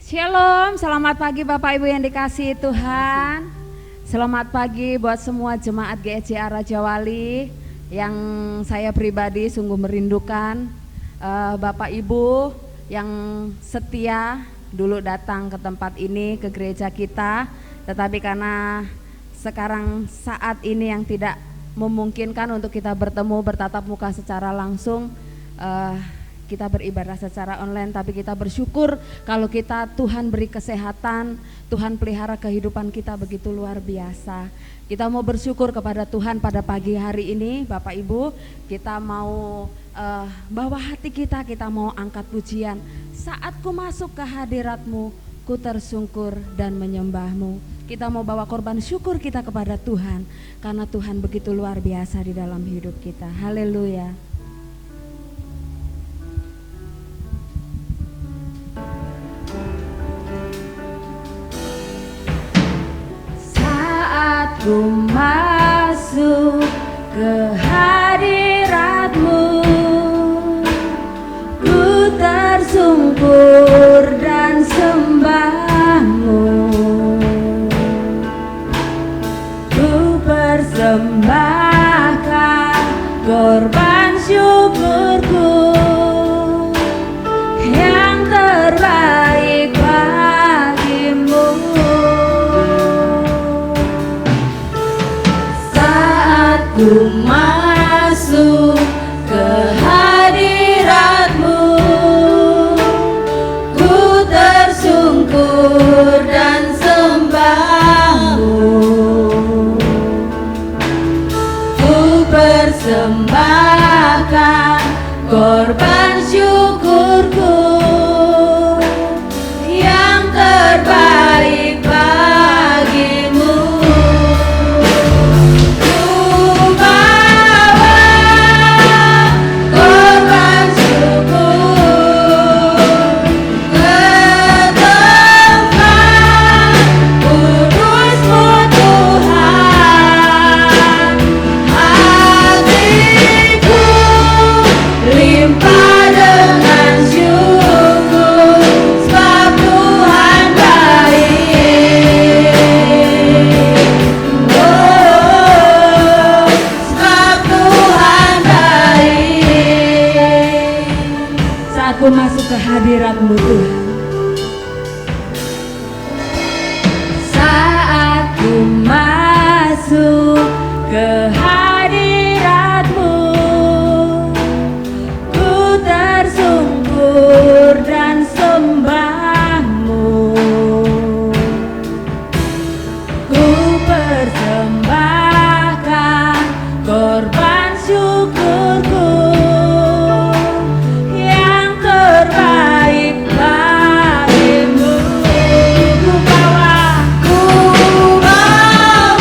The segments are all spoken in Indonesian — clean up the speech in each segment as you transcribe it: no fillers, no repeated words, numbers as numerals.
Shalom, selamat pagi Bapak Ibu yang dikasihi Tuhan. Selamat pagi buat semua jemaat GEJA Raja Wali yang saya pribadi sungguh merindukan. Bapak Ibu yang setia dulu datang ke tempat ini, ke gereja kita, tetapi karena sekarang saat ini yang tidak memungkinkan untuk kita bertemu bertatap muka secara langsung, kita beribadah secara online, tapi kita bersyukur kalau kita Tuhan beri kesehatan, Tuhan pelihara kehidupan kita begitu luar biasa. Kita mau bersyukur kepada Tuhan pada pagi hari ini, Bapak Ibu. Kita mau bawa hati kita mau angkat pujian. Saat ku masuk ke hadirat-Mu, ku tersungkur dan menyembah-Mu. Kita mau bawa korban syukur kita kepada Tuhan, karena Tuhan begitu luar biasa di dalam hidup kita. Haleluya. Ku masuk ke hadirat-Mu, ku tersungkur dan sembah-Mu, ku persembahkan korban syukurku yang terbaik bagimu. Ku masuk ke hadirat-Mu, ku tersungkur dan sembah-Mu, ku persembahkan korban syukurku yang terbaik bagimu. Aku masuk ke hadirat-Mu Tuhan. Saat ku masuk ke hadirat-Mu, ku tersungkur dan sembah-Mu, ku persembahkan korban syukurku terbaik bagimu. Ku bawa korban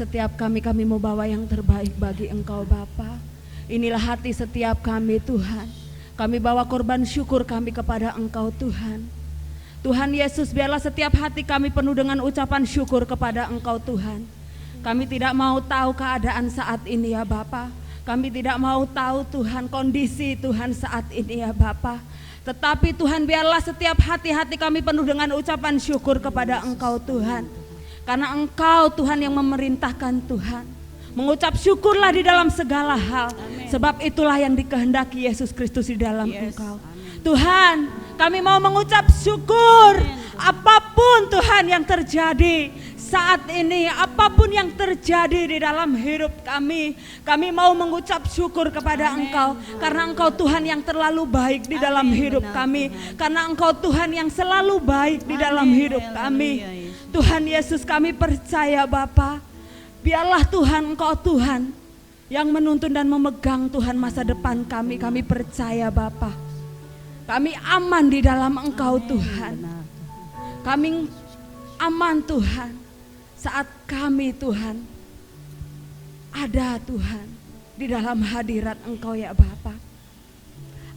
setiap kami mau bawa yang terbaik bagi Engkau Bapa. Inilah hati setiap kami Tuhan. Kami bawa korban syukur kami kepada Engkau Tuhan. Tuhan Yesus, biarlah setiap hati kami penuh dengan ucapan syukur kepada Engkau Tuhan. Kami tidak mau tahu keadaan saat ini ya Bapa. Kami tidak mau tahu Tuhan kondisi Tuhan saat ini ya Bapa. Tetapi Tuhan, biarlah setiap hati-hati kami penuh dengan ucapan syukur kepada Engkau Tuhan. Karena Engkau Tuhan yang memerintahkan Tuhan. Mengucap syukurlah di dalam segala hal. Amen. Sebab itulah yang dikehendaki Yesus Kristus di dalam Engkau. Amen. Tuhan, kami mau mengucap syukur. Amen. Apapun Tuhan yang terjadi saat ini, apapun yang terjadi di dalam hidup kami mau mengucap syukur kepada Amen. Engkau. Karena Engkau Tuhan yang terlalu baik di dalam hidup kami. Karena Engkau Tuhan yang selalu baik di dalam hidup kami. Tuhan Yesus, kami percaya Bapa, biarlah Tuhan Engkau Tuhan yang menuntun dan memegang Tuhan masa depan kami. Kami percaya Bapa, kami aman di dalam Engkau Tuhan. Kami aman Tuhan saat kami Tuhan ada Tuhan di dalam hadirat Engkau ya Bapa.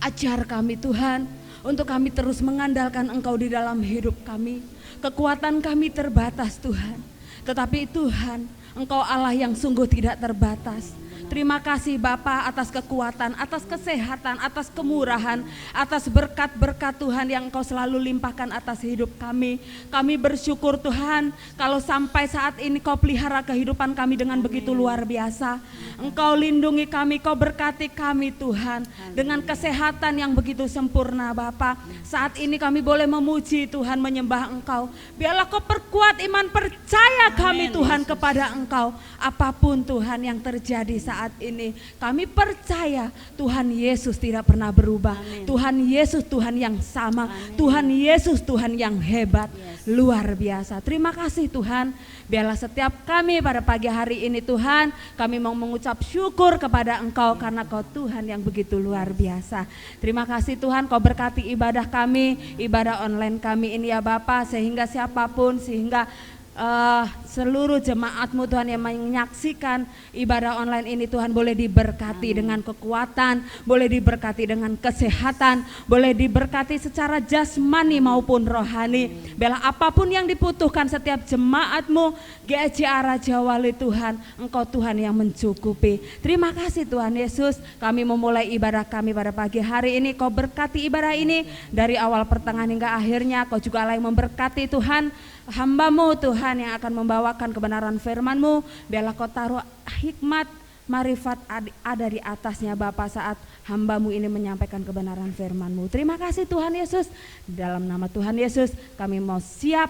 Ajar kami Tuhan untuk kami terus mengandalkan Engkau di dalam hidup kami. Kekuatan kami terbatas Tuhan, tetapi Tuhan Engkau Allah yang sungguh tidak terbatas. Terima kasih Bapa atas kekuatan, atas kesehatan, atas kemurahan, atas berkat-berkat Tuhan yang Engkau selalu limpahkan atas hidup kami. Kami bersyukur Tuhan kalau sampai saat ini Kau pelihara kehidupan kami dengan begitu luar biasa. Engkau lindungi kami, Kau berkati kami Tuhan dengan kesehatan yang begitu sempurna Bapa. Saat ini kami boleh memuji Tuhan, menyembah Engkau. Biarlah Kau perkuat iman percaya kami Tuhan kepada Engkau. Apapun Tuhan yang terjadi saat ini, kami percaya Tuhan Yesus tidak pernah berubah. Amen. Tuhan Yesus Tuhan yang sama. Amen. Tuhan Yesus Tuhan yang hebat. Luar biasa. Terima kasih Tuhan. Biarlah setiap kami pada pagi hari ini Tuhan, kami mau mengucap syukur kepada Engkau karena Kau Tuhan yang begitu luar biasa. Terima kasih Tuhan, Kau berkati ibadah kami, ibadah online kami ini ya Bapa, sehingga siapapun, sehingga seluruh jemaat-Mu Tuhan yang menyaksikan ibadah online ini Tuhan boleh diberkati dengan kekuatan, boleh diberkati dengan kesehatan, boleh diberkati secara jasmani maupun rohani. Biarlah apapun yang dibutuhkan setiap jemaat-Mu GEJA Raja Wali Tuhan, Engkau Tuhan yang mencukupi. Terima kasih Tuhan Yesus, kami memulai ibadah kami pada pagi hari ini. Kau berkati ibadah ini dari awal pertengahan hingga akhirnya. Kau juga Allah yang memberkati Tuhan hamba-Mu Tuhan yang akan membawakan kebenaran firman-Mu. Biarlah Kau taruh hikmat, marifat ada di atasnya Bapa saat hamba-Mu ini menyampaikan kebenaran firman-Mu. Terima kasih Tuhan Yesus. Dalam nama Tuhan Yesus kami mau siap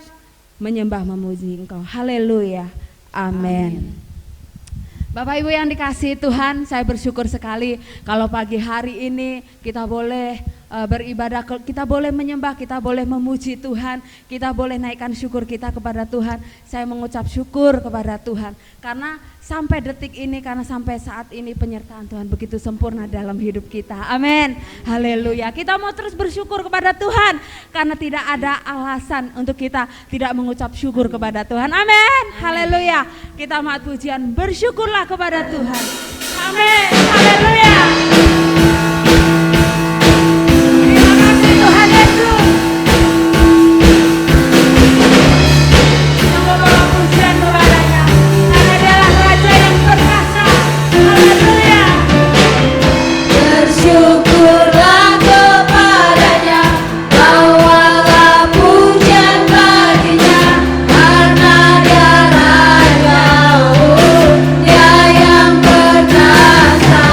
menyembah memuji Engkau. Haleluya. Amin. Bapak Ibu yang dikasihi Tuhan, saya bersyukur sekali kalau pagi hari ini kita boleh beribadah, kita boleh menyembah, kita boleh memuji Tuhan, kita boleh naikkan syukur kita kepada Tuhan. Saya mengucap syukur kepada Tuhan karena sampai detik ini, karena sampai saat ini penyertaan Tuhan begitu sempurna dalam hidup kita. Amin. Haleluya. Kita mau terus bersyukur kepada Tuhan karena tidak ada alasan untuk kita tidak mengucap syukur kepada Tuhan. Amin. Haleluya. Kita maat pujian, bersyukurlah kepada Tuhan. Amin. Haleluya. Dia yang perkasa.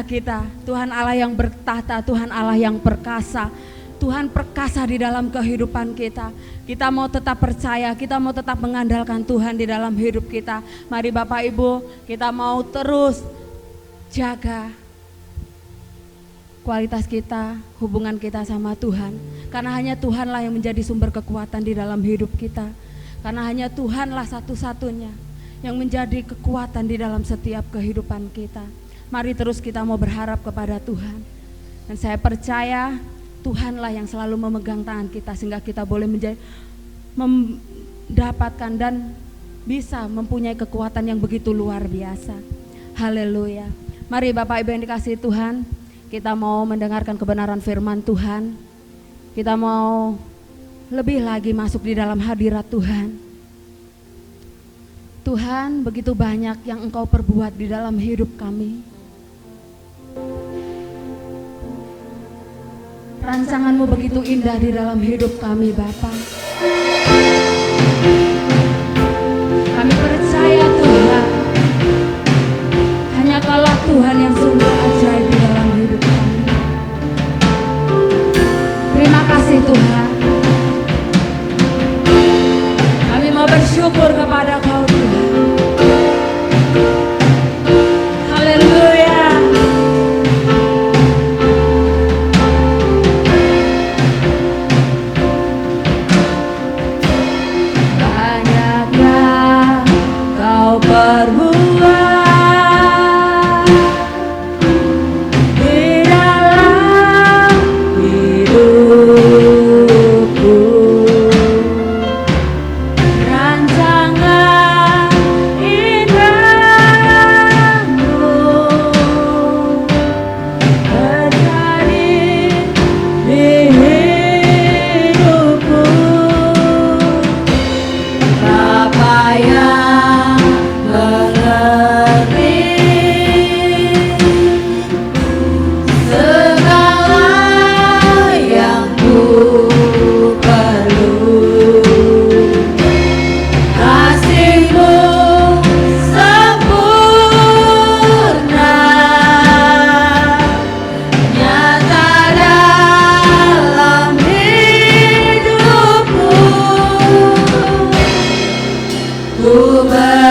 kita, Tuhan Allah yang bertahta, Tuhan Allah yang perkasa. Tuhan perkasa di dalam kehidupan kita. Kita mau tetap percaya, kita mau tetap mengandalkan Tuhan di dalam hidup kita. Mari Bapak Ibu, kita mau terus jaga kualitas kita, hubungan kita sama Tuhan. Karena hanya Tuhanlah yang menjadi sumber kekuatan di dalam hidup kita. Karena hanya Tuhanlah satu-satunya yang menjadi kekuatan di dalam setiap kehidupan kita. Mari terus kita mau berharap kepada Tuhan. Dan saya percaya Tuhanlah yang selalu memegang tangan kita sehingga kita boleh mendapatkan dan bisa mempunyai kekuatan yang begitu luar biasa. Haleluya. Mari Bapak Ibu yang dikasihi Tuhan, kita mau mendengarkan kebenaran firman Tuhan. Kita mau lebih lagi masuk di dalam hadirat Tuhan. Tuhan, begitu banyak yang Engkau perbuat di dalam hidup kami. Rancangan-Mu begitu indah di dalam hidup kami, Bapa. Kami percaya Tuhan, hanya Kaulah Tuhan yang sungguh ajaib di dalam hidup kami. Terima kasih Tuhan. Kami mau bersyukur kepada Kau Tuhan. Haleluya.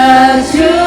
Bersyukur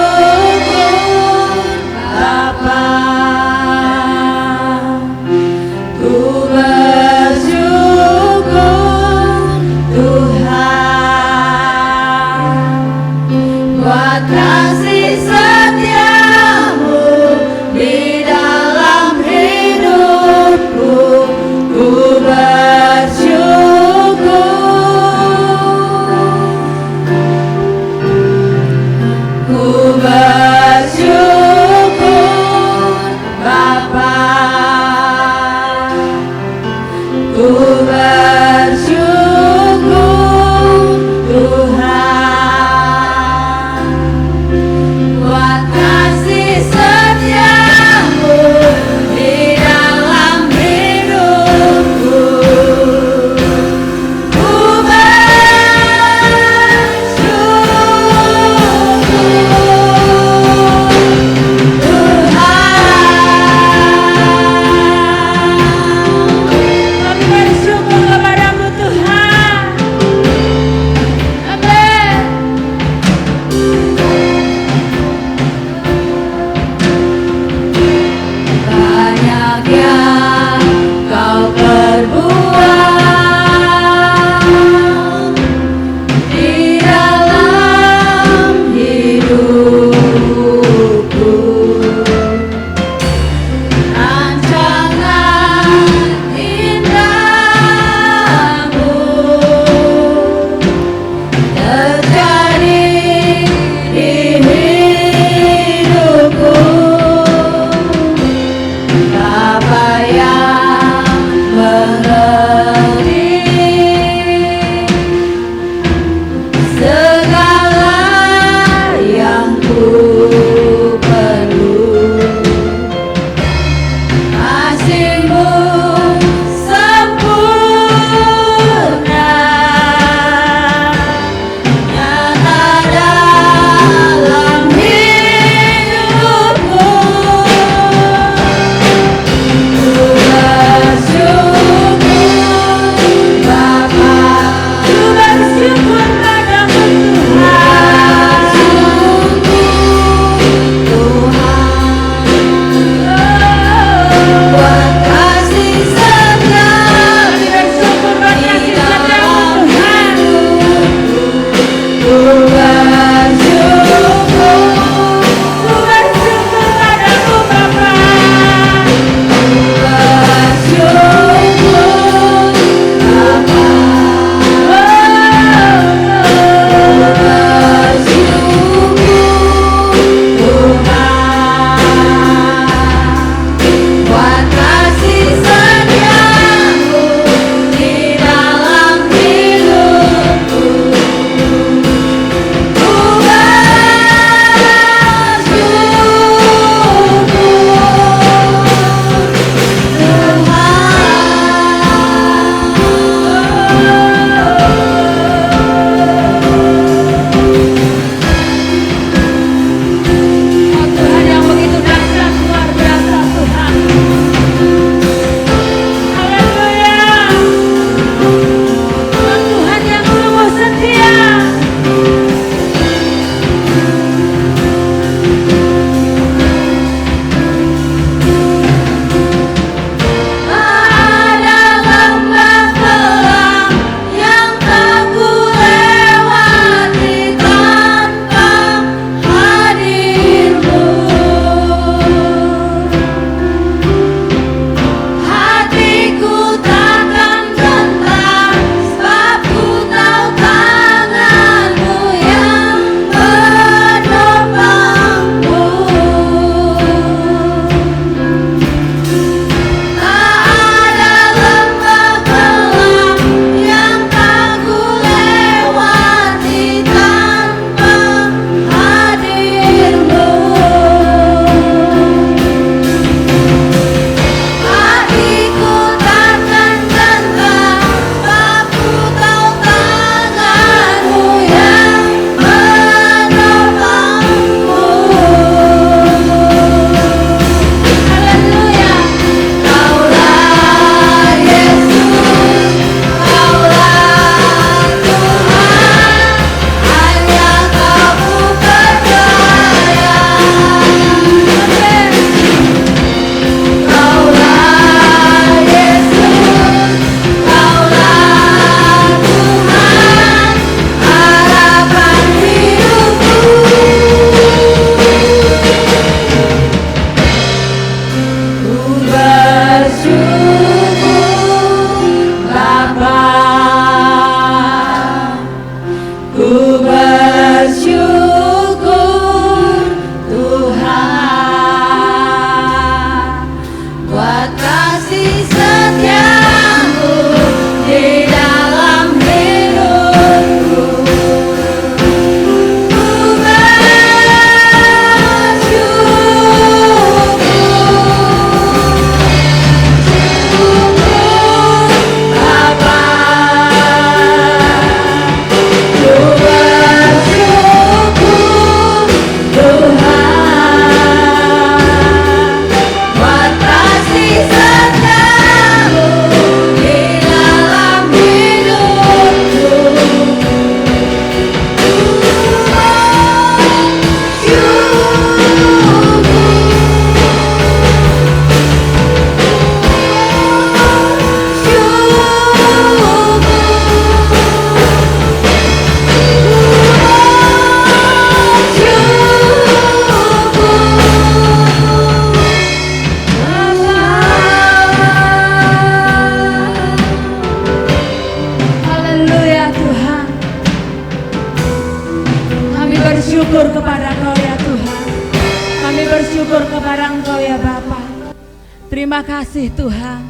Terima kasih Tuhan.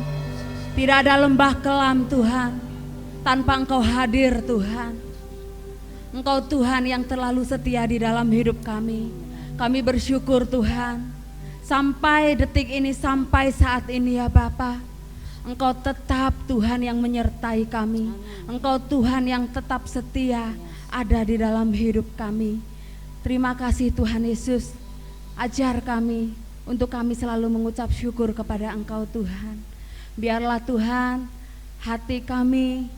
Tidak ada lembah kelam Tuhan tanpa Engkau hadir Tuhan. Engkau Tuhan yang terlalu setia di dalam hidup kami. Kami bersyukur Tuhan. Sampai detik ini, sampai saat ini ya Bapa, Engkau tetap Tuhan yang menyertai kami. Engkau Tuhan yang tetap setia ada di dalam hidup kami. Terima kasih Tuhan Yesus. Ajar kami untuk kami selalu mengucap syukur kepada Engkau Tuhan. Biarlah Tuhan hati kami,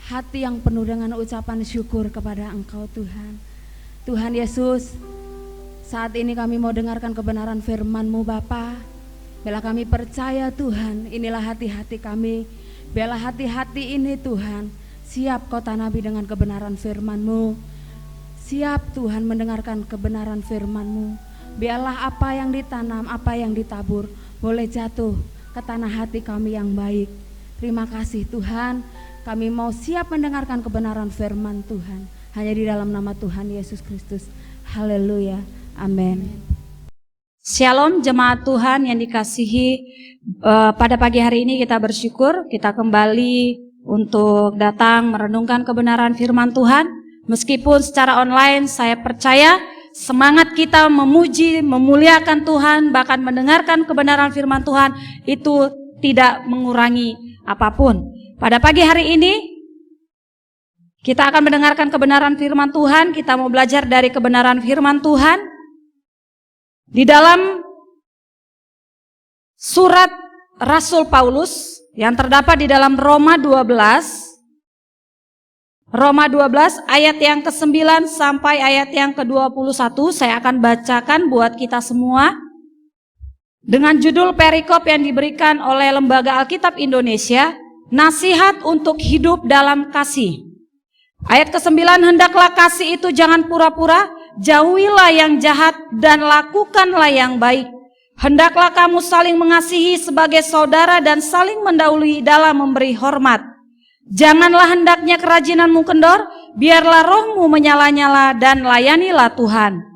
hati yang penuh dengan ucapan syukur kepada Engkau Tuhan. Tuhan Yesus, saat ini kami mau dengarkan kebenaran firman-Mu Bapa. Biarlah kami percaya Tuhan, inilah hati-hati kami. Biarlah hati-hati ini Tuhan siap Kau tanabi dengan kebenaran firman-Mu. Siap Tuhan mendengarkan kebenaran firman-Mu. Biarlah apa yang ditanam, apa yang ditabur boleh jatuh ke tanah hati kami yang baik. Terima kasih Tuhan, kami mau siap mendengarkan kebenaran firman Tuhan. Hanya di dalam nama Tuhan Yesus Kristus. Haleluya, amin. Shalom jemaat Tuhan yang dikasihi. Pada pagi hari ini kita bersyukur, kita kembali untuk datang merenungkan kebenaran firman Tuhan. Meskipun secara online, saya percaya semangat kita memuji, memuliakan Tuhan, bahkan mendengarkan kebenaran firman Tuhan itu tidak mengurangi apapun. Pada pagi hari ini kita akan mendengarkan kebenaran firman Tuhan. Kita mau belajar dari kebenaran firman Tuhan di dalam surat Rasul Paulus yang terdapat di dalam Roma 12 ayat yang ke-9 sampai ayat yang ke-21. Saya akan bacakan buat kita semua dengan judul perikop yang diberikan oleh Lembaga Alkitab Indonesia, Nasihat untuk Hidup dalam Kasih. Ayat ke-9, hendaklah kasih itu jangan pura-pura, jauhilah yang jahat dan lakukanlah yang baik. Hendaklah kamu saling mengasihi sebagai saudara dan saling mendahului dalam memberi hormat. Janganlah hendaknya kerajinanmu kendor, biarlah rohmu menyala-nyala dan layanilah Tuhan.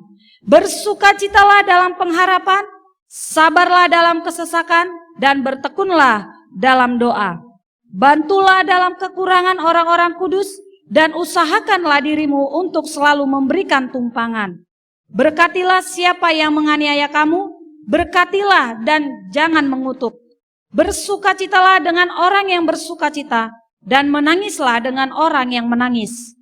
Bersukacitalah dalam pengharapan, sabarlah dalam kesesakan, dan bertekunlah dalam doa. Bantulah dalam kekurangan orang-orang kudus, dan usahakanlah dirimu untuk selalu memberikan tumpangan. Berkatilah siapa yang menganiaya kamu, berkatilah dan jangan mengutuk. Bersukacitalah dengan orang yang bersukacita, dan menangislah dengan orang yang menangis.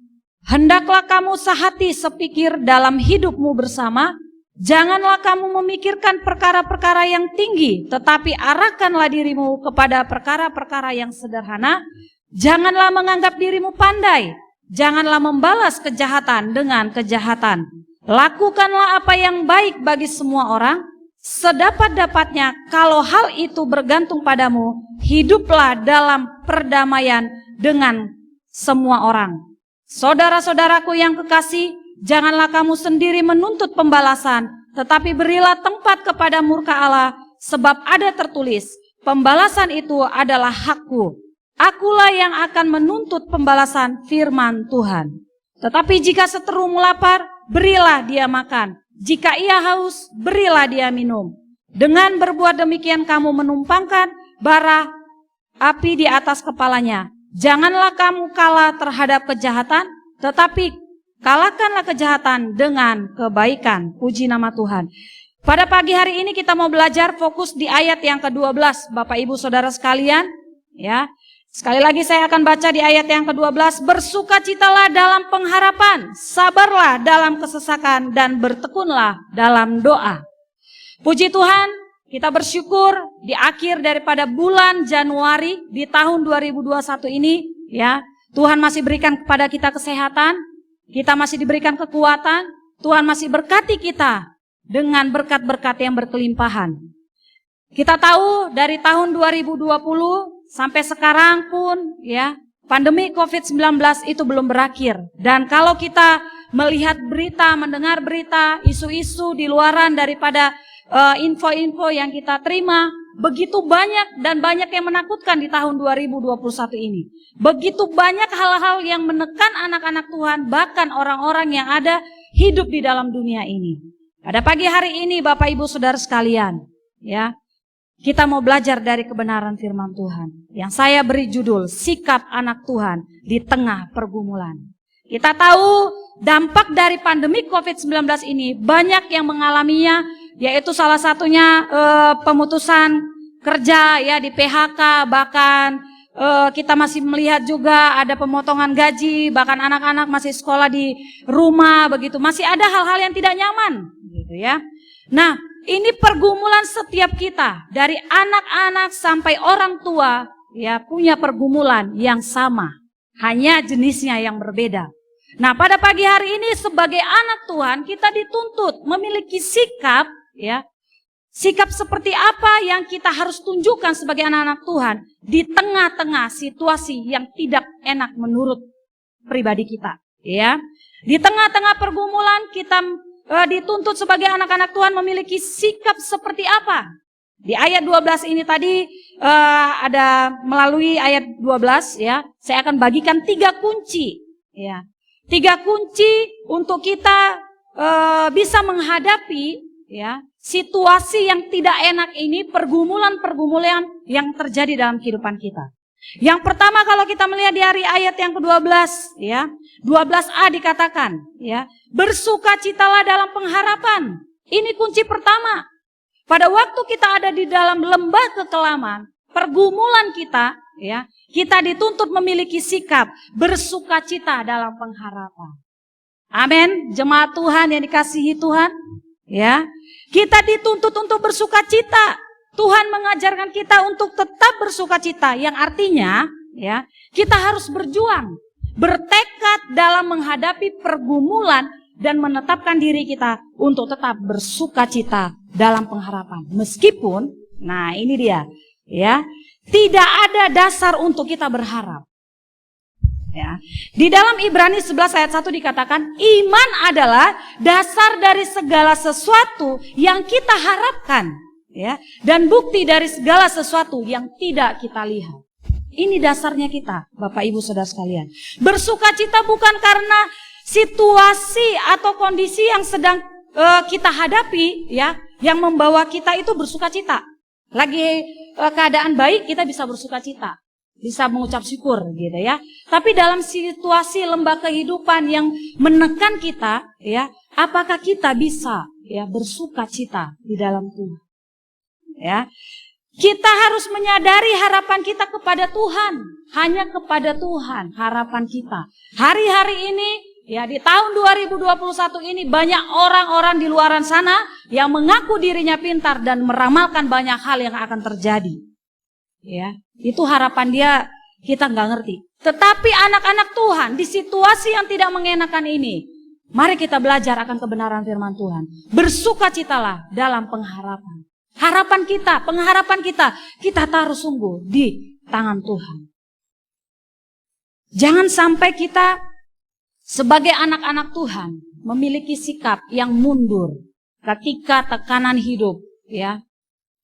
Hendaklah kamu sehati sepikir dalam hidupmu bersama. Janganlah kamu memikirkan perkara-perkara yang tinggi, tetapi arahkanlah dirimu kepada perkara-perkara yang sederhana. Janganlah menganggap dirimu pandai. Janganlah membalas kejahatan dengan kejahatan. Lakukanlah apa yang baik bagi semua orang, sedapat-dapatnya. Kalau hal itu bergantung padamu, hiduplah dalam perdamaian dengan semua orang. Saudara-saudaraku yang kekasih, janganlah kamu sendiri menuntut pembalasan, tetapi berilah tempat kepada murka Allah, sebab ada tertulis, pembalasan itu adalah hakku. Akulah yang akan menuntut pembalasan, firman Tuhan. Tetapi jika seterumu lapar, berilah dia makan. Jika ia haus, berilah dia minum. Dengan berbuat demikian kamu menumpangkan bara api di atas kepalanya. Janganlah kamu kalah terhadap kejahatan, tetapi kalahkanlah kejahatan dengan kebaikan. Puji nama Tuhan. Pada pagi hari ini kita mau belajar fokus di ayat yang ke-12, Bapak Ibu Saudara sekalian. Ya, sekali lagi saya akan baca di ayat yang ke-12. Bersukacitalah dalam pengharapan, sabarlah dalam kesesakan, dan bertekunlah dalam doa. Puji Tuhan, kita bersyukur di akhir daripada bulan Januari di tahun 2021 ini, ya, Tuhan masih berikan kepada kita kesehatan, kita masih diberikan kekuatan, Tuhan masih berkati kita dengan berkat-berkat yang berkelimpahan. Kita tahu dari tahun 2020 sampai sekarang pun, ya, pandemi COVID-19 itu belum berakhir. Dan kalau kita melihat berita, mendengar berita, isu-isu di luaran daripada info-info yang kita terima, begitu banyak dan banyak yang menakutkan di tahun 2021 ini. Begitu banyak hal-hal yang menekan anak-anak Tuhan, bahkan orang-orang yang ada hidup di dalam dunia ini. Pada pagi hari ini Bapak Ibu Saudara sekalian, ya, kita mau belajar dari kebenaran firman Tuhan. Yang saya beri judul, sikap anak Tuhan di tengah pergumulan. Kita tahu dampak dari pandemi COVID-19 ini banyak yang mengalaminya, yaitu salah satunya pemutusan kerja ya di PHK, bahkan kita masih melihat juga ada pemotongan gaji, bahkan anak-anak masih sekolah di rumah begitu. Masih ada hal-hal yang tidak nyaman gitu ya. Nah, ini pergumulan setiap kita, dari anak-anak sampai orang tua, ya punya pergumulan yang sama, hanya jenisnya yang berbeda. Nah, pada pagi hari ini sebagai anak Tuhan, kita dituntut memiliki sikap, ya, sikap seperti apa yang kita harus tunjukkan sebagai anak-anak Tuhan di tengah-tengah situasi yang tidak enak menurut pribadi kita, ya. Di tengah-tengah pergumulan kita dituntut sebagai anak-anak Tuhan memiliki sikap seperti apa? Di ayat 12 ini tadi ada melalui ayat 12 ya, saya akan bagikan 3 kunci ya. 3 kunci untuk kita bisa menghadapi ya situasi yang tidak enak ini, pergumulan-pergumulan yang terjadi dalam kehidupan kita. Yang pertama kalau kita melihat di ayat yang ke-12 ya, 12a dikatakan ya, bersukacitalah dalam pengharapan. Ini kunci pertama. Pada waktu kita ada di dalam lembah kekelaman, pergumulan kita ya, kita dituntut memiliki sikap bersukacita dalam pengharapan. Amin. Jemaat Tuhan yang dikasihi Tuhan, ya. Kita dituntut untuk bersukacita. Tuhan mengajarkan kita untuk tetap bersukacita, yang artinya ya, kita harus berjuang, bertekad dalam menghadapi pergumulan dan menetapkan diri kita untuk tetap bersukacita dalam pengharapan. Meskipun, nah ini dia, ya, tidak ada dasar untuk kita berharap. Ya. Di dalam Ibrani 11 ayat 1 dikatakan, iman adalah dasar dari segala sesuatu yang kita harapkan. Ya, dan bukti dari segala sesuatu yang tidak kita lihat. Ini dasarnya kita, Bapak Ibu Saudara sekalian. Bersukacita bukan karena situasi atau kondisi yang sedang kita hadapi, ya, yang membawa kita itu bersukacita. Lagi keadaan baik, kita bisa bersukacita, bisa mengucap syukur, gitu ya. Tapi dalam situasi lembah kehidupan yang menekan kita, ya, apakah kita bisa, ya, bersukacita di dalam Tuhan? Ya, kita harus menyadari harapan kita kepada Tuhan, hanya kepada Tuhan harapan kita. Hari-hari ini, ya di tahun 2021 ini banyak orang-orang di luaran sana yang mengaku dirinya pintar dan meramalkan banyak hal yang akan terjadi. Ya, itu harapan dia, kita nggak ngerti. Tetapi anak-anak Tuhan di situasi yang tidak mengenakan ini, mari kita belajar akan kebenaran firman Tuhan. Bersukacitalah dalam pengharapan. Harapan kita, pengharapan kita taruh sungguh di tangan Tuhan. Jangan sampai kita sebagai anak-anak Tuhan memiliki sikap yang mundur ketika tekanan hidup ya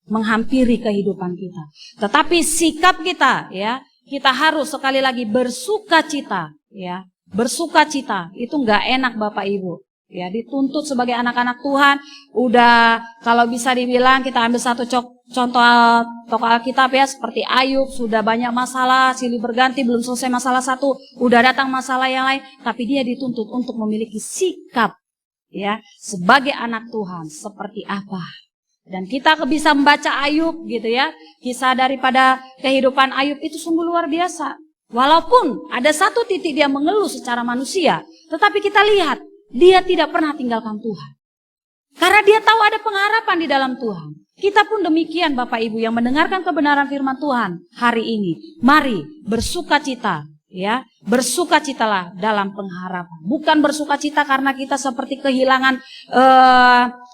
menghampiri kehidupan kita. Tetapi sikap kita ya, kita harus sekali lagi bersukacita ya. Bersukacita itu enggak enak Bapak Ibu. Ya, dituntut sebagai anak-anak Tuhan, udah kalau bisa dibilang kita ambil satu contoh tokoh Alkitab ya, seperti Ayub, sudah banyak masalah, silih berganti, belum selesai masalah satu, udah datang masalah yang lain, tapi dia dituntut untuk memiliki sikap ya sebagai anak Tuhan seperti apa. Dan kita bisa membaca Ayub gitu ya, kisah daripada kehidupan Ayub itu sungguh luar biasa. Walaupun ada satu titik dia mengeluh secara manusia, tetapi kita lihat dia tidak pernah tinggalkan Tuhan. Karena dia tahu ada pengharapan di dalam Tuhan. Kita pun demikian Bapak Ibu yang mendengarkan kebenaran firman Tuhan hari ini. Mari bersukacita ya. Bersukacitalah dalam pengharapan. Bukan bersukacita karena kita seperti kehilangan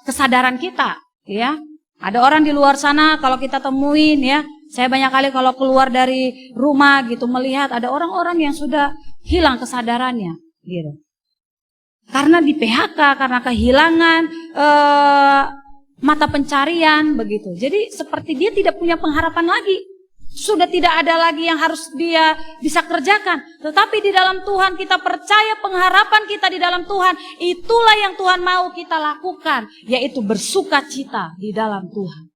kesadaran kita ya. Ada orang di luar sana kalau kita temuin ya. Saya banyak kali kalau keluar dari rumah gitu melihat ada orang-orang yang sudah hilang kesadarannya gitu. Karena di PHK, karena kehilangan mata pencarian begitu. Jadi seperti dia tidak punya pengharapan lagi. Sudah tidak ada lagi yang harus dia bisa kerjakan. Tetapi di dalam Tuhan kita percaya pengharapan kita di dalam Tuhan. Itulah yang Tuhan mau kita lakukan. Yaitu bersukacita di dalam Tuhan.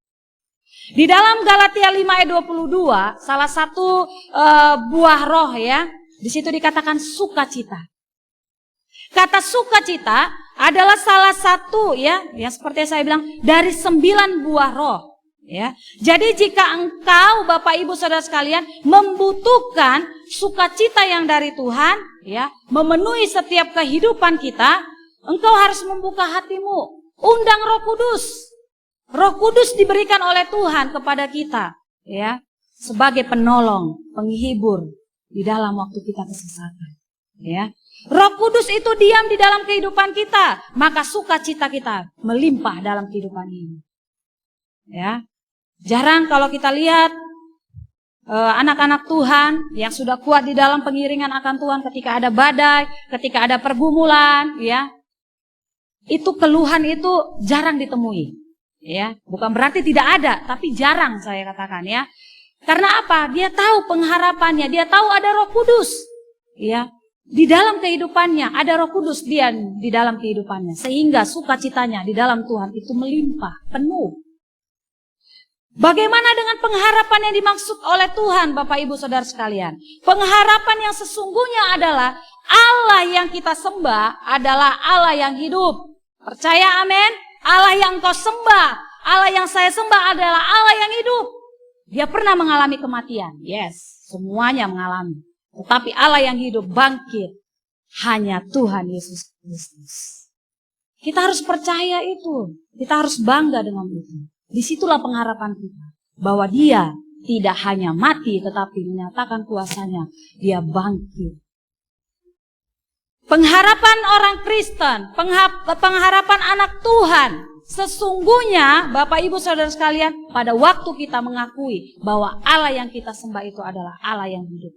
Di dalam Galatia 5 ayat 22, salah satu buah roh ya, di situ dikatakan sukacita. Kata sukacita adalah salah satu ya seperti saya bilang dari 9 buah roh. Ya, jadi jika engkau Bapak Ibu Saudara sekalian membutuhkan sukacita yang dari Tuhan, ya, memenuhi setiap kehidupan kita, engkau harus membuka hatimu, undang Roh Kudus. Roh Kudus diberikan oleh Tuhan kepada kita, ya, sebagai penolong, penghibur di dalam waktu kita kesesatan, ya. Roh Kudus itu diam di dalam kehidupan kita, maka sukacita kita melimpah dalam kehidupan ini, ya. Jarang kalau kita lihat anak-anak Tuhan yang sudah kuat di dalam pengiringan akan Tuhan ketika ada badai, ketika ada pergumulan, ya. Itu keluhan itu jarang ditemui, ya. Bukan berarti tidak ada, tapi jarang saya katakan, ya. Karena apa? Dia tahu pengharapannya, dia tahu ada Roh Kudus, ya. Di dalam kehidupannya ada Roh Kudus dia di dalam kehidupannya, sehingga sukacitanya di dalam Tuhan itu melimpah, penuh. Bagaimana dengan pengharapan yang dimaksud oleh Tuhan, Bapak Ibu Saudara sekalian? Pengharapan yang sesungguhnya adalah Allah yang kita sembah adalah Allah yang hidup. Percaya amin? Allah yang kau sembah, Allah yang saya sembah adalah Allah yang hidup. Dia pernah mengalami kematian, yes, semuanya mengalami. Tetapi Allah yang hidup bangkit, hanya Tuhan Yesus Kristus. Kita harus percaya itu, kita harus bangga dengan itu. Disitulah pengharapan kita, bahwa dia tidak hanya mati tetapi menyatakan kuasanya, dia bangkit. Pengharapan orang Kristen, pengharapan anak Tuhan, sesungguhnya Bapak Ibu Saudara sekalian, pada waktu kita mengakui bahwa Allah yang kita sembah itu adalah Allah yang hidup,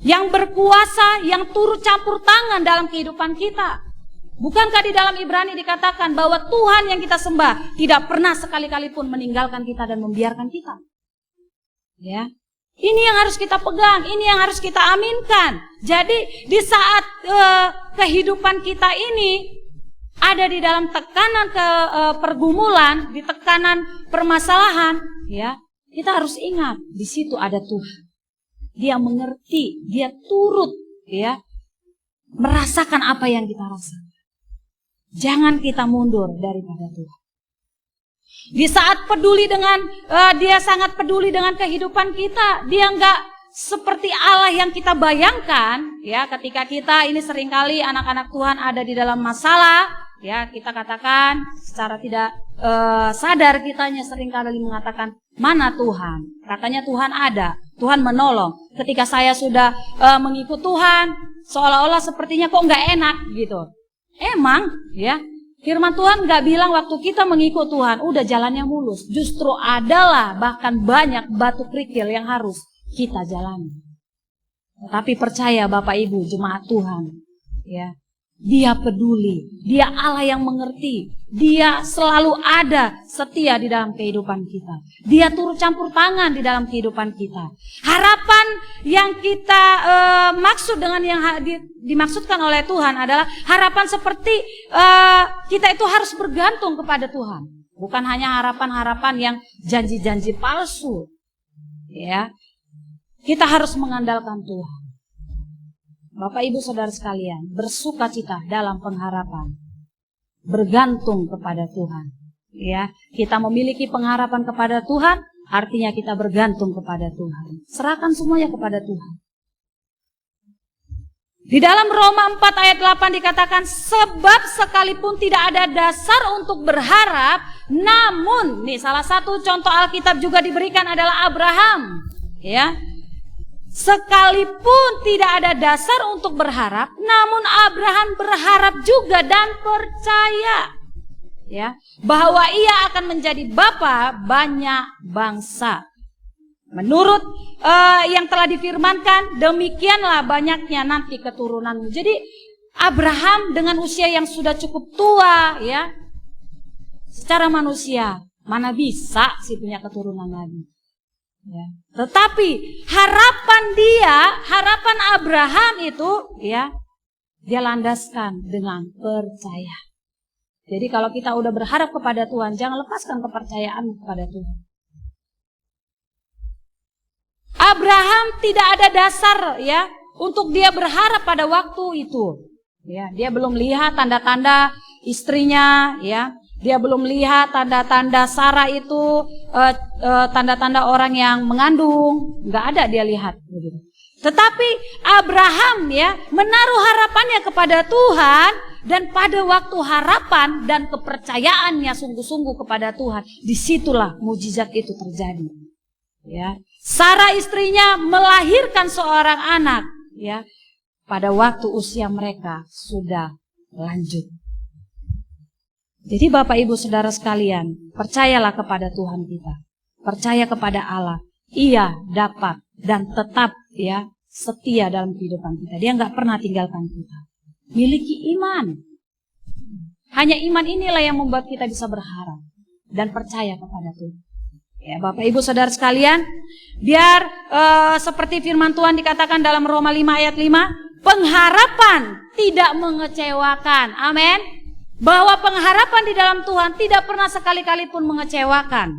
yang berkuasa, yang turut campur tangan dalam kehidupan kita. Bukankah di dalam Ibrani dikatakan bahwa Tuhan yang kita sembah tidak pernah sekali-kali pun meninggalkan kita dan membiarkan kita? Ya, ini yang harus kita pegang, ini yang harus kita aminkan. Jadi di saat kehidupan kita ini ada di dalam tekanan pergumulan, di tekanan permasalahan, ya, kita harus ingat di situ ada Tuhan. Dia mengerti, dia turut, ya, merasakan apa yang kita rasakan. Jangan kita mundur daripada Tuhan. Di saat peduli dengan, dia sangat peduli dengan kehidupan kita. Dia enggak seperti Allah yang kita bayangkan. Ya, ketika kita ini seringkali anak-anak Tuhan ada di dalam masalah. Ya, kita katakan secara tidak sadar kitanya seringkali mengatakan, mana Tuhan? Katanya Tuhan ada, Tuhan menolong. Ketika saya sudah mengikut Tuhan, seolah-olah sepertinya kok enggak enak gitu. Emang ya, firman Tuhan gak bilang waktu kita mengikut Tuhan udah jalannya mulus. Justru adalah bahkan banyak batu kerikil yang harus kita jalani. Tapi percaya Bapak Ibu jemaat Tuhan, ya, dia peduli, dia Allah yang mengerti, dia selalu ada setia di dalam kehidupan kita. Dia turut campur tangan di dalam kehidupan kita. Harapan yang kita maksud dengan yang dimaksudkan oleh Tuhan adalah harapan seperti kita itu harus bergantung kepada Tuhan. Bukan hanya harapan-harapan yang janji-janji palsu. Ya, kita harus mengandalkan Tuhan. Bapak Ibu Saudara sekalian, bersukacita dalam pengharapan, bergantung kepada Tuhan. Ya, kita memiliki pengharapan kepada Tuhan, artinya kita bergantung kepada Tuhan. Serahkan semuanya kepada Tuhan. Di dalam Roma 4 ayat 8 dikatakan, sebab sekalipun tidak ada dasar untuk berharap, namun, nih salah satu contoh Alkitab juga diberikan adalah Abraham. Ya, sekalipun tidak ada dasar untuk berharap, namun Abraham berharap juga dan percaya, ya, bahwa ia akan menjadi bapa banyak bangsa. Menurut yang telah difirmankan, demikianlah banyaknya nanti keturunanmu. Jadi Abraham dengan usia yang sudah cukup tua, ya, secara manusia mana bisa sih punya keturunan lagi. Ya. Tetapi harapan Abraham itu, ya, dia landaskan dengan percaya. Jadi kalau kita udah berharap kepada Tuhan, jangan lepaskan kepercayaan kepada Tuhan. Abraham tidak ada dasar ya untuk dia berharap pada waktu itu. Ya, dia belum lihat tanda-tanda istrinya, ya. Dia belum lihat tanda-tanda Sarah itu tanda-tanda orang yang mengandung, nggak ada dia lihat. Begitu. Tetapi Abraham ya menaruh harapannya kepada Tuhan, dan pada waktu harapan dan kepercayaannya sungguh-sungguh kepada Tuhan, disitulah mujizat itu terjadi. Ya, Sarah istrinya melahirkan seorang anak, ya, pada waktu usia mereka sudah lanjut. Jadi Bapak Ibu Saudara sekalian, percayalah kepada Tuhan kita. Percaya kepada Allah. Ia dapat dan tetap ya setia dalam kehidupan kita. Dia nggak pernah tinggalkan kita. Miliki iman. Hanya iman inilah yang membuat kita bisa berharap dan percaya kepada Tuhan. Ya, Bapak Ibu Saudara sekalian, biar seperti firman Tuhan dikatakan dalam Roma 5 ayat 5, pengharapan tidak mengecewakan. Amin. Bahwa pengharapan di dalam Tuhan tidak pernah sekali-kali pun mengecewakan.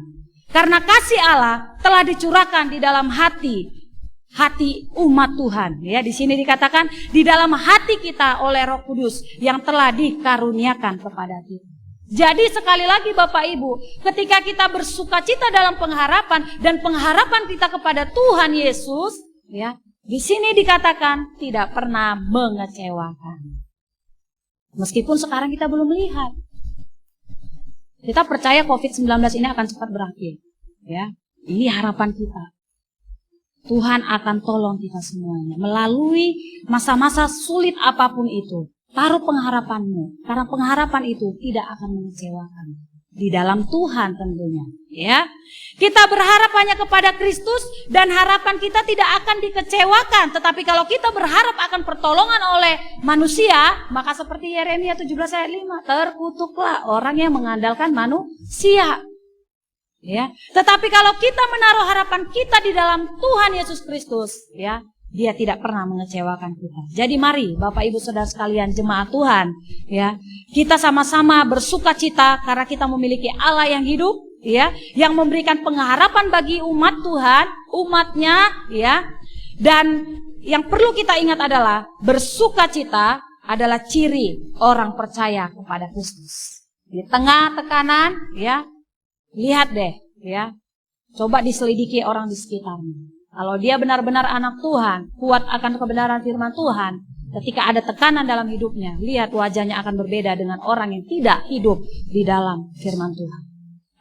Karena kasih Allah telah dicurahkan di dalam hati umat Tuhan. Ya, di sini dikatakan di dalam hati kita oleh Roh Kudus yang telah dikaruniakan kepada kita. Jadi sekali lagi Bapak Ibu, ketika kita bersukacita dalam pengharapan dan pengharapan kita kepada Tuhan Yesus, ya, di sini dikatakan tidak pernah mengecewakan. Meskipun sekarang kita belum melihat. Kita percaya COVID-19 ini akan cepat berakhir. Ya, ini harapan kita. Tuhan akan tolong kita semuanya melalui masa-masa sulit apapun itu. Taruh pengharapanmu, karena pengharapan itu tidak akan mengecewakan. Di dalam Tuhan tentunya, ya. Kita berharap hanya kepada Kristus dan harapan kita tidak akan dikecewakan. Tetapi kalau kita berharap akan pertolongan oleh manusia, maka seperti Yeremia 17 ayat 5, terkutuklah orang yang mengandalkan manusia. Ya. Tetapi kalau kita menaruh harapan kita di dalam Tuhan Yesus Kristus, ya, Dia tidak pernah mengecewakan kita. Jadi mari Bapak Ibu Saudara sekalian jemaat Tuhan, ya, kita sama-sama bersukacita karena kita memiliki Allah yang hidup, ya, yang memberikan pengharapan bagi umat Tuhan, umatnya, ya. Dan yang perlu kita ingat adalah bersukacita adalah ciri orang percaya kepada Kristus. Di tengah tekanan, ya, lihat deh, ya, coba diselidiki orang di sekitarnya. Kalau dia benar-benar anak Tuhan, kuat akan kebenaran firman Tuhan, ketika ada tekanan dalam hidupnya, lihat wajahnya akan berbeda dengan orang yang tidak hidup di dalam firman Tuhan.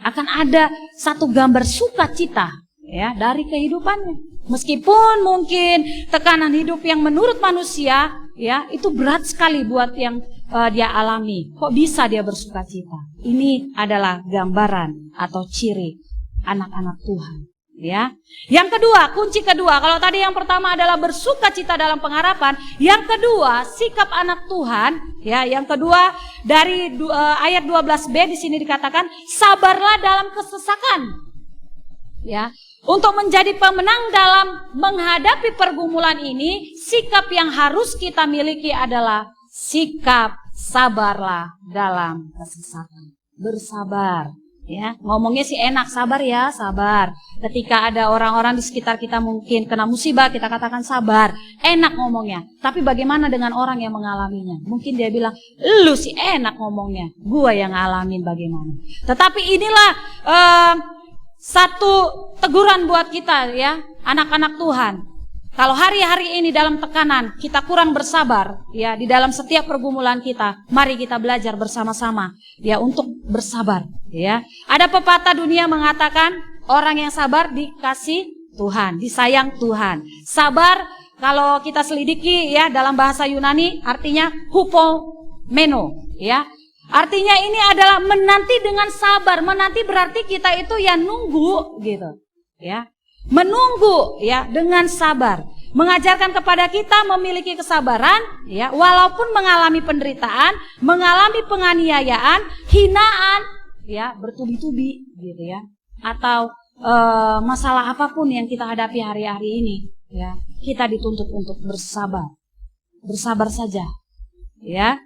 Akan ada satu gambar sukacita, ya, dari kehidupannya. Meskipun mungkin tekanan hidup yang menurut manusia, ya, itu berat sekali buat yang dia alami. Kok bisa dia bersukacita? Ini adalah gambaran atau ciri anak-anak Tuhan. Ya, yang kedua, kunci kedua, kalau tadi yang pertama adalah bersukacita dalam pengharapan, yang kedua sikap anak Tuhan, ya, yang kedua dari ayat 12b di sini dikatakan sabarlah dalam kesesakan, ya, untuk menjadi pemenang dalam menghadapi pergumulan ini, sikap yang harus kita miliki adalah sikap sabarlah dalam kesesakan, bersabar. Ya, ngomongnya sih enak, sabar ya, sabar. Ketika ada orang-orang di sekitar kita mungkin kena musibah, kita katakan sabar. Enak ngomongnya. Tapi bagaimana dengan orang yang mengalaminya? Mungkin dia bilang, lu sih enak ngomongnya, gua yang ngalamin bagaimana. Tetapi inilah satu teguran buat kita, ya, anak-anak Tuhan. Kalau hari-hari ini dalam tekanan kita kurang bersabar, ya, di dalam setiap pergumulan kita, mari kita belajar bersama-sama, ya, untuk bersabar, ya. Ada pepatah dunia mengatakan orang yang sabar dikasih Tuhan, disayang Tuhan. Sabar kalau kita selidiki, ya, dalam bahasa Yunani artinya hupomeno, ya. Artinya ini adalah menanti dengan sabar. Menanti berarti kita itu ya nunggu gitu, ya. Menunggu, ya, dengan sabar. Mengajarkan kepada kita memiliki kesabaran, ya, walaupun mengalami penderitaan, mengalami penganiayaan, hinaan, ya, bertubi-tubi gitu, ya. Atau masalah apapun yang kita hadapi hari-hari ini, ya, kita dituntut untuk bersabar. Bersabar saja, ya.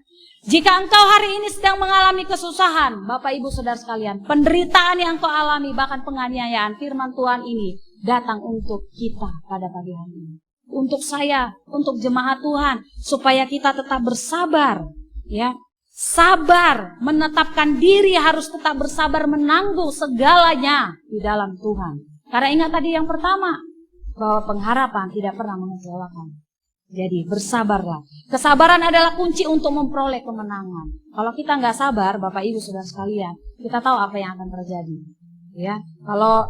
Jika engkau hari ini sedang mengalami kesusahan, Bapak Ibu Saudara sekalian, penderitaan yang engkau alami, bahkan penganiayaan, firman Tuhan ini datang untuk kita pada pagi hari ini. Untuk saya, untuk jemaat Tuhan, supaya kita tetap bersabar, ya. Sabar, menetapkan diri harus tetap bersabar menanggung segalanya di dalam Tuhan. Karena ingat tadi yang pertama, bahwa pengharapan tidak pernah mengecewakan. Jadi bersabarlah. Kesabaran adalah kunci untuk memperoleh kemenangan. Kalau kita nggak sabar, Bapak Ibu Saudara sekalian, kita tahu apa yang akan terjadi. Ya, kalau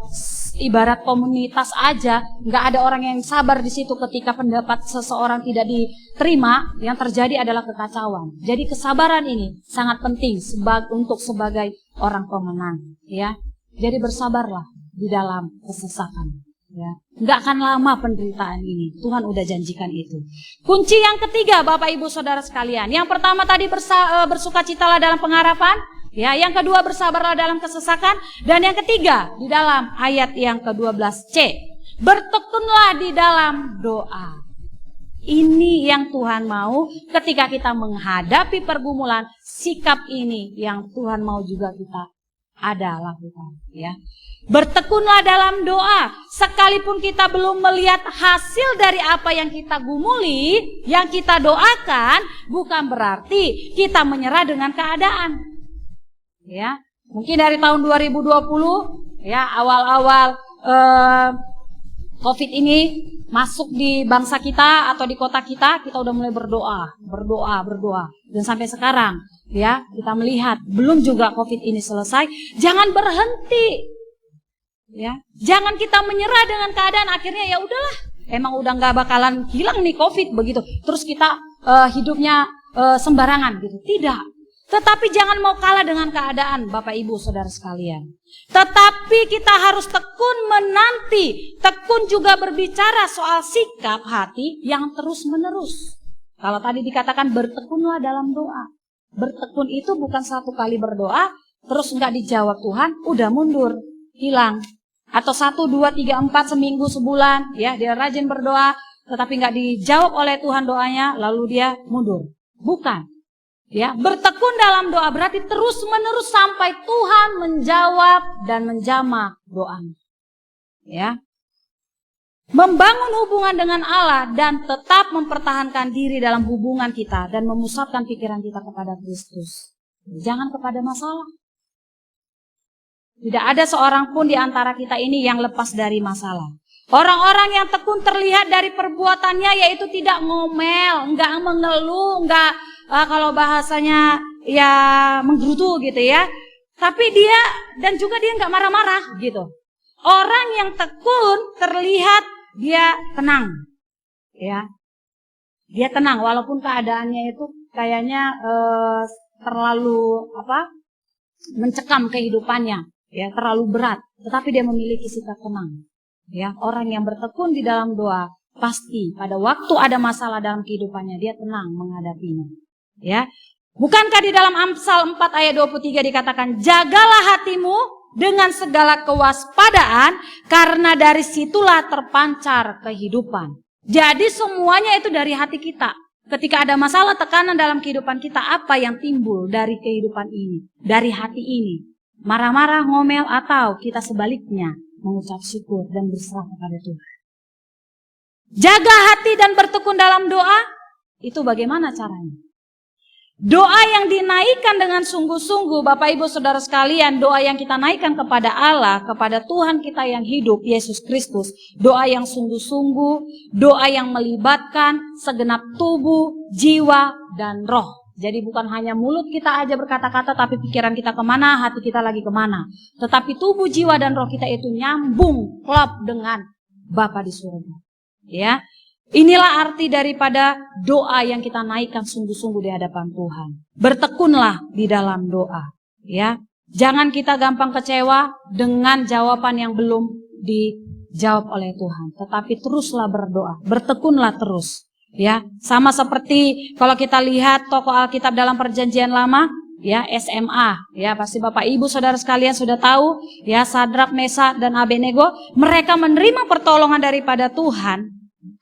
ibarat komunitas aja, nggak ada orang yang sabar di situ ketika pendapat seseorang tidak diterima, yang terjadi adalah kekacauan. Jadi kesabaran ini sangat penting untuk sebagai orang pemenang. Ya, jadi bersabarlah di dalam kesesakan. Ya, nggak akan lama penderitaan ini. Tuhan udah janjikan itu. Kunci yang ketiga, Bapak Ibu Saudara sekalian. Yang pertama tadi bersukacitalah dalam pengharapan. Ya, yang kedua bersabarlah dalam kesesakan. Dan yang ketiga di dalam ayat yang ke-12C, bertekunlah di dalam doa. Ini yang Tuhan mau ketika kita menghadapi pergumulan. Sikap ini yang Tuhan mau juga kita lakukan. Ya. Bertekunlah dalam doa, sekalipun kita belum melihat hasil dari apa yang kita gumuli, yang kita doakan, bukan berarti kita menyerah dengan keadaan. Ya, mungkin dari tahun 2020, ya awal-awal COVID ini masuk di bangsa kita atau di kota kita udah mulai berdoa, dan sampai sekarang, ya kita melihat belum juga COVID ini selesai. Jangan berhenti. Ya, jangan kita menyerah dengan keadaan, akhirnya ya udahlah, emang udah nggak bakalan hilang nih COVID begitu. Terus kita hidupnya sembarangan gitu. Tidak. Tetapi jangan mau kalah dengan keadaan, Bapak Ibu Saudara sekalian. Tetapi kita harus tekun menanti, tekun juga berbicara soal sikap hati yang terus menerus. Kalau tadi dikatakan bertekunlah dalam doa. Bertekun itu bukan satu kali berdoa, terus nggak dijawab Tuhan, udah mundur, hilang. Atau 1, 2, 3, 4 seminggu, sebulan, ya dia rajin berdoa, tetapi nggak dijawab oleh Tuhan doanya, lalu dia mundur. Bukan. Ya, bertekun dalam doa berarti terus menerus sampai Tuhan menjawab dan menjamah doanya. Ya. Membangun hubungan dengan Allah dan tetap mempertahankan diri dalam hubungan kita dan memusatkan pikiran kita kepada Kristus. Jangan kepada masalah. Tidak ada seorang pun di antara kita ini yang lepas dari masalah. Orang-orang yang tekun terlihat dari perbuatannya, yaitu tidak ngomel, enggak mengeluh, enggak kalau bahasanya ya menggerutu gitu ya. Tapi dia dan juga dia enggak marah-marah gitu. Orang yang tekun terlihat dia tenang. Ya. Dia tenang walaupun keadaannya itu kayaknya terlalu mencekam kehidupannya. Ya, terlalu berat, tetapi dia memiliki sikap tenang. Ya, orang yang bertekun di dalam doa pasti pada waktu ada masalah dalam kehidupannya dia tenang menghadapinya. Ya. Bukankah di dalam Amsal 4 ayat 23 dikatakan, "Jagalah hatimu dengan segala kewaspadaan, karena dari situlah terpancar kehidupan." Jadi semuanya itu dari hati kita. Ketika ada masalah, tekanan dalam kehidupan kita, apa yang timbul dari kehidupan ini, dari hati ini? Marah-marah, ngomel, atau kita sebaliknya mengucap syukur dan berserah kepada Tuhan. Jaga hati dan bertekun dalam doa, itu bagaimana caranya? Doa yang dinaikkan dengan sungguh-sungguh, Bapak Ibu Saudara sekalian, doa yang kita naikkan kepada Allah, kepada Tuhan kita yang hidup, Yesus Kristus. Doa yang sungguh-sungguh, doa yang melibatkan segenap tubuh, jiwa, dan roh. Jadi bukan hanya mulut kita aja berkata-kata, tapi pikiran kita kemana, hati kita lagi kemana. Tetapi tubuh, jiwa, dan roh kita itu nyambung, klop dengan Bapa di surga. Ya, inilah arti daripada doa yang kita naikkan sungguh-sungguh di hadapan Tuhan. Bertekunlah di dalam doa. Ya, jangan kita gampang kecewa dengan jawaban yang belum dijawab oleh Tuhan. Tetapi teruslah berdoa, bertekunlah terus. Ya, sama seperti kalau kita lihat tokoh Alkitab dalam Perjanjian Lama, ya SMA, ya pasti Bapak Ibu Saudara sekalian sudah tahu, ya Sadrak, Mesak, dan Abednego, mereka menerima pertolongan daripada Tuhan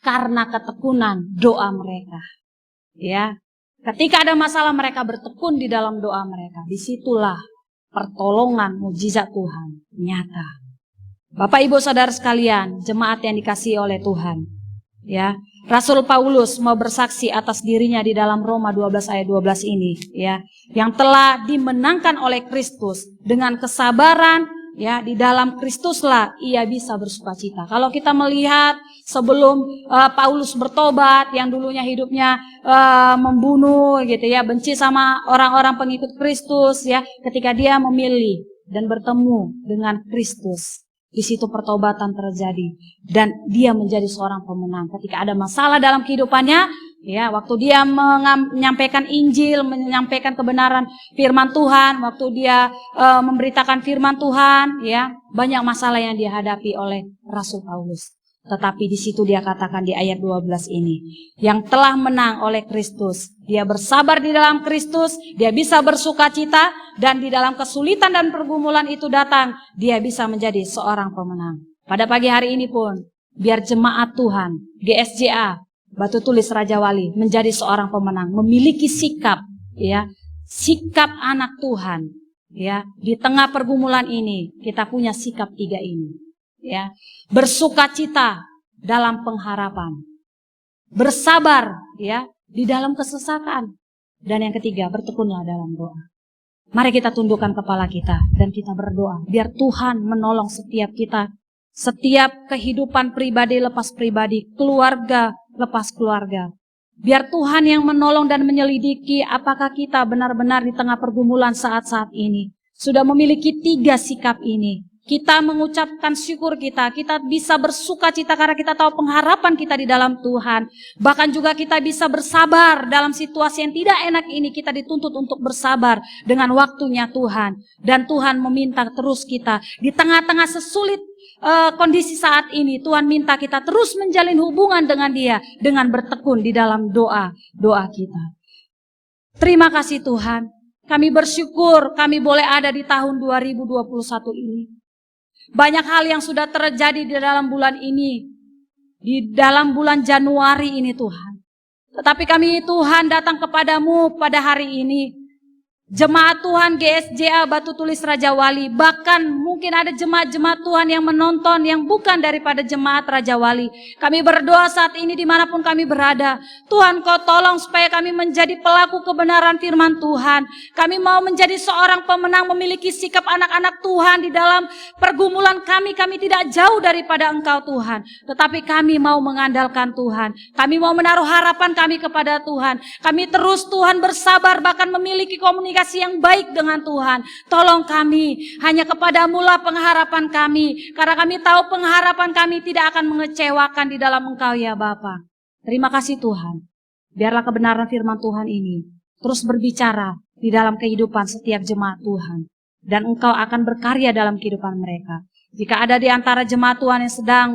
karena ketekunan doa mereka. Ya, Ketika ada masalah mereka bertekun di dalam doa mereka. Disitulah pertolongan mujizat Tuhan nyata. Bapak Ibu Saudara sekalian, jemaat yang dikasihi oleh Tuhan. Ya, Rasul Paulus mau bersaksi atas dirinya di dalam Roma 12 ayat 12 ini, ya, yang telah dimenangkan oleh Kristus dengan kesabaran, ya, di dalam Kristuslah ia bisa bersukacita. Kalau kita melihat sebelum Paulus bertobat, yang dulunya hidupnya membunuh, gitu ya, benci sama orang-orang pengikut Kristus, ya, ketika dia memilih dan bertemu dengan Kristus. Di situ pertobatan terjadi dan dia menjadi seorang pemenang. Ketika ada masalah dalam kehidupannya, ya, waktu dia menyampaikan Injil, menyampaikan kebenaran firman Tuhan, waktu dia memberitakan firman Tuhan, ya, banyak masalah yang dihadapi oleh Rasul Paulus. Tetapi di situ dia katakan di ayat 12 ini, yang telah menang oleh Kristus, dia bersabar di dalam Kristus, dia bisa bersukacita, dan di dalam kesulitan dan pergumulan itu datang, dia bisa menjadi seorang pemenang. Pada pagi hari ini pun, biar jemaat Tuhan, GSJA, Batu Tulis Raja Wali, menjadi seorang pemenang, memiliki sikap, ya, sikap anak Tuhan, ya, di tengah pergumulan ini, kita punya sikap 3 ini. Ya, bersukacita dalam pengharapan, bersabar, ya, di dalam kesesatan, dan yang ketiga, bertekunlah dalam doa. Mari kita tundukkan kepala kita dan kita berdoa biar Tuhan menolong setiap kita, setiap kehidupan pribadi lepas pribadi, keluarga lepas keluarga. Biar Tuhan yang menolong dan menyelidiki apakah kita benar-benar di tengah pergumulan saat-saat ini sudah memiliki 3 sikap ini. Kita mengucapkan syukur kita bisa bersukacita karena kita tahu pengharapan kita di dalam Tuhan. Bahkan juga kita bisa bersabar dalam situasi yang tidak enak ini, kita dituntut untuk bersabar dengan waktunya Tuhan. Dan Tuhan meminta terus kita, di tengah-tengah sesulit kondisi saat ini, Tuhan minta kita terus menjalin hubungan dengan Dia, dengan bertekun di dalam doa kita. Terima kasih Tuhan, kami bersyukur kami boleh ada di tahun 2021 ini. Banyak hal yang sudah terjadi di dalam bulan ini, di dalam bulan Januari ini Tuhan. Tetapi kami Tuhan datang kepadamu pada hari ini. Jemaat Tuhan GSJA Batu Tulis Raja Wali, bahkan mungkin ada jemaat-jemaat Tuhan yang menonton yang bukan daripada jemaat Raja Wali. Kami berdoa saat ini dimanapun kami berada. Tuhan Kau tolong supaya kami menjadi pelaku kebenaran firman Tuhan. Kami mau menjadi seorang pemenang, memiliki sikap anak-anak Tuhan di dalam pergumulan kami. Kami tidak jauh daripada Engkau Tuhan, tetapi kami mau mengandalkan Tuhan. Kami mau menaruh harapan kami kepada Tuhan. Kami terus Tuhan bersabar, bahkan memiliki komunikasi yang baik dengan Tuhan. Tolong kami, hanya kepadamu lah pengharapan kami, karena kami tahu pengharapan kami tidak akan mengecewakan di dalam Engkau ya Bapa. Terima kasih Tuhan. Biarlah kebenaran firman Tuhan ini terus berbicara di dalam kehidupan setiap jemaat Tuhan, dan Engkau akan berkarya dalam kehidupan mereka. Jika ada di antara jemaat Tuhan yang sedang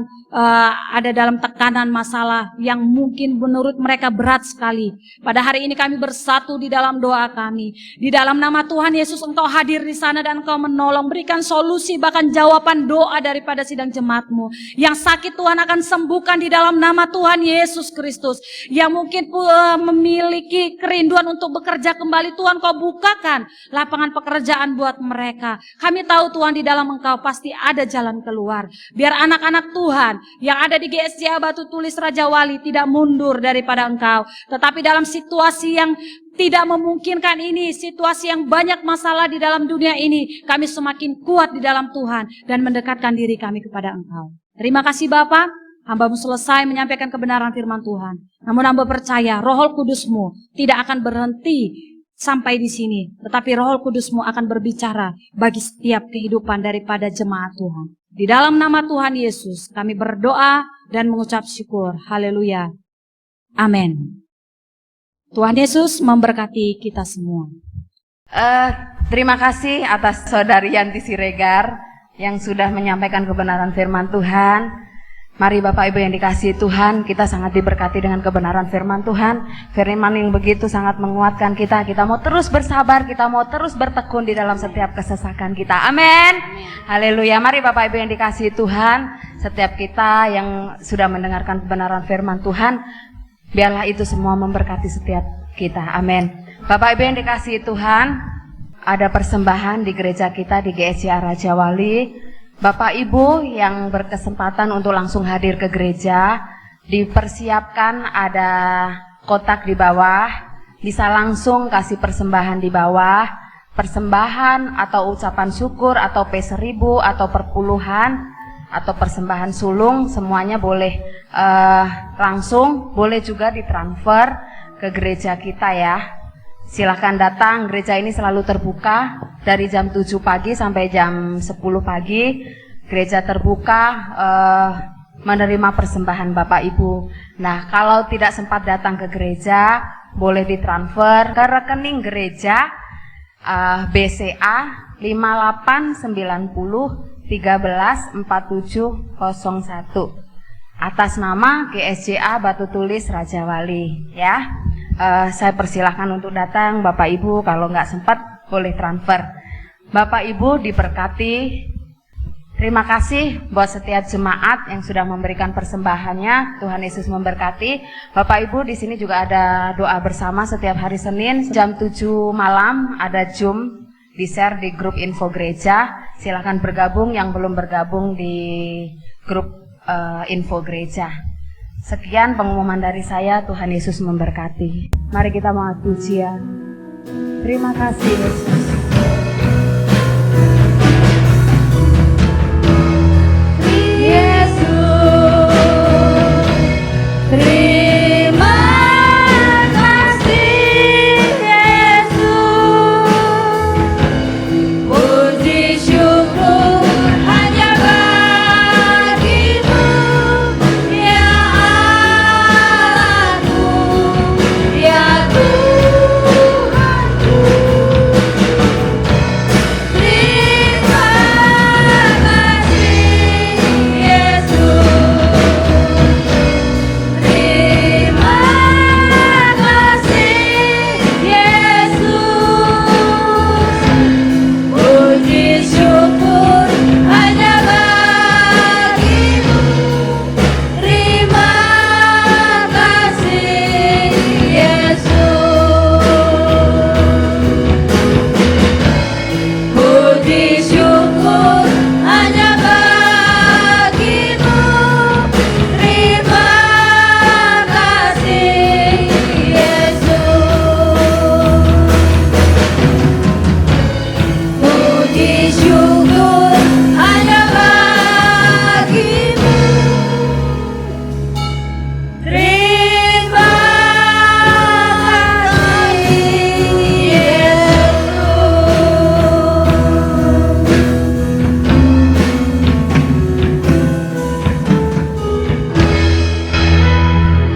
ada dalam tekanan masalah yang mungkin menurut mereka berat sekali, pada hari ini kami bersatu di dalam doa kami. Di dalam nama Tuhan Yesus, Engkau hadir di sana dan Engkau menolong, berikan solusi bahkan jawaban doa daripada sidang jemaat-Mu. Yang sakit Tuhan akan sembuhkan di dalam nama Tuhan Yesus Kristus. Yang mungkin memiliki kerinduan untuk bekerja kembali, Tuhan Kau bukakan lapangan pekerjaan buat mereka. Kami tahu Tuhan di dalam Engkau pasti ada jalan keluar. Biar anak-anak Tuhan yang ada di GSJA Batu Tulis Raja Wali tidak mundur daripada Engkau, tetapi dalam situasi yang tidak memungkinkan ini, situasi yang banyak masalah di dalam dunia ini, kami semakin kuat di dalam Tuhan dan mendekatkan diri kami kepada Engkau. Terima kasih Bapa, hamba-Mu selesai menyampaikan kebenaran firman Tuhan. Namun hamba percaya Roh Kudus-Mu tidak akan berhenti sampai di sini, tetapi Roh Kudus-Mu akan berbicara bagi setiap kehidupan daripada jemaat Tuhan. Di dalam nama Tuhan Yesus kami berdoa dan mengucap syukur. Haleluya. Amin. Tuhan Yesus memberkati kita semua. Terima kasih atas Saudari Yanti Siregar yang sudah menyampaikan kebenaran firman Tuhan. Mari Bapak Ibu yang dikasihi Tuhan, kita sangat diberkati dengan kebenaran firman Tuhan. Firman yang begitu sangat menguatkan kita. Kita mau terus bersabar, kita mau terus bertekun di dalam setiap kesesakan kita. Amin. Haleluya. Mari Bapak Ibu yang dikasihi Tuhan, setiap kita yang sudah mendengarkan kebenaran firman Tuhan, biarlah itu semua memberkati setiap kita. Amin. Bapak Ibu yang dikasihi Tuhan, ada persembahan di gereja kita di GSCA Raja Wali. Bapak Ibu yang berkesempatan untuk langsung hadir ke gereja, dipersiapkan ada kotak di bawah, bisa langsung kasih persembahan di bawah, persembahan atau ucapan syukur atau P1000 atau perpuluhan atau persembahan sulung, semuanya boleh langsung, boleh juga ditransfer ke gereja kita ya. Silakan datang, gereja ini selalu terbuka dari jam 7 pagi sampai jam 10 pagi. Gereja terbuka menerima persembahan Bapak Ibu. Nah, kalau tidak sempat datang ke gereja, boleh ditransfer ke rekening gereja BCA 5890134701 atas nama GSCA Batu Tulis Raja Wali ya. Saya persilahkan untuk datang Bapak Ibu, kalau nggak sempat boleh transfer. Bapak Ibu diberkati. Terima kasih buat setiap jemaat yang sudah memberikan persembahannya. Tuhan Yesus memberkati. Bapak Ibu, di sini juga ada doa bersama setiap hari Senin jam 7 malam, ada Zoom di-share di grup info gereja. Silakan bergabung yang belum bergabung di grup info gereja. Sekian pengumuman dari saya. Tuhan Yesus memberkati. Mari kita mengangkat pujian. Terima kasih Yesus. Terima kasih Yesus, puji syukur hanya bagimu ya Allahku, ya Tuhanku. Terima kasih Yesus.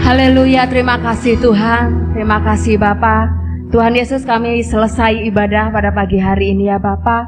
Haleluya, terima kasih Tuhan, terima kasih Bapa. Tuhan Yesus, kami selesai ibadah pada pagi hari ini ya Bapa.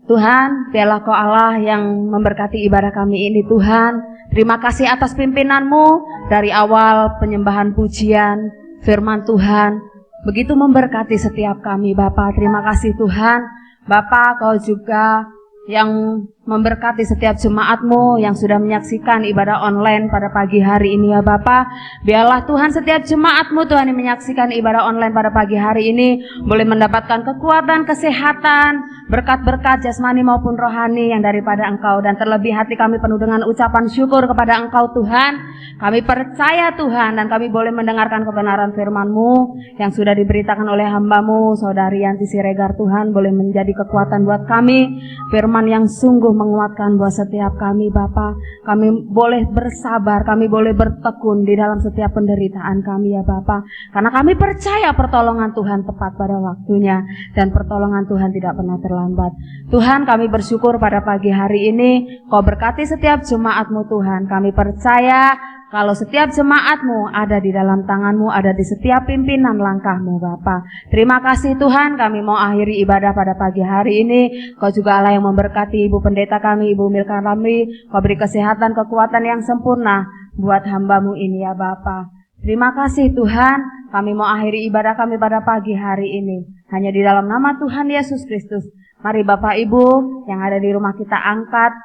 Tuhan, biarlah Kau Allah yang memberkati ibadah kami ini Tuhan. Terima kasih atas pimpinan-Mu dari awal penyembahan pujian, firman Tuhan. Begitu memberkati setiap kami Bapa. Terima kasih Tuhan. Bapa, Kau juga yang memberkati setiap jemaat-Mu yang sudah menyaksikan ibadah online pada pagi hari ini ya Bapa. Biarlah Tuhan setiap jemaat-Mu Tuhan yang menyaksikan ibadah online pada pagi hari ini boleh mendapatkan kekuatan, kesehatan, berkat-berkat jasmani maupun rohani yang daripada Engkau. Dan terlebih hati kami penuh dengan ucapan syukur kepada Engkau Tuhan. Kami percaya Tuhan dan kami boleh mendengarkan kebenaran firman-Mu yang sudah diberitakan oleh hamba-Mu Saudari Yanti Siregar Tuhan, boleh menjadi kekuatan buat kami. Firman yang sungguh menguatkan buat setiap kami Bapa. Kami boleh bersabar, kami boleh bertekun di dalam setiap penderitaan kami ya Bapa. Karena kami percaya pertolongan Tuhan tepat pada waktunya dan pertolongan Tuhan tidak pernah terlambat. Tuhan, kami bersyukur pada pagi hari ini Kau berkati setiap jemaat-Mu Tuhan. Kami percaya kalau setiap jemaat-Mu ada di dalam tangan-Mu, ada di setiap pimpinan langkah-Mu Bapa. Terima kasih Tuhan, kami mau akhiri ibadah pada pagi hari ini. Kau juga Allah yang memberkati Ibu Pendeta kami, Ibu Milka Ramli. Kau beri kesehatan, kekuatan yang sempurna buat hamba-Mu ini ya Bapa. Terima kasih Tuhan, kami mau akhiri ibadah kami pada pagi hari ini. Hanya di dalam nama Tuhan Yesus Kristus. Mari Bapak Ibu yang ada di rumah kita angkat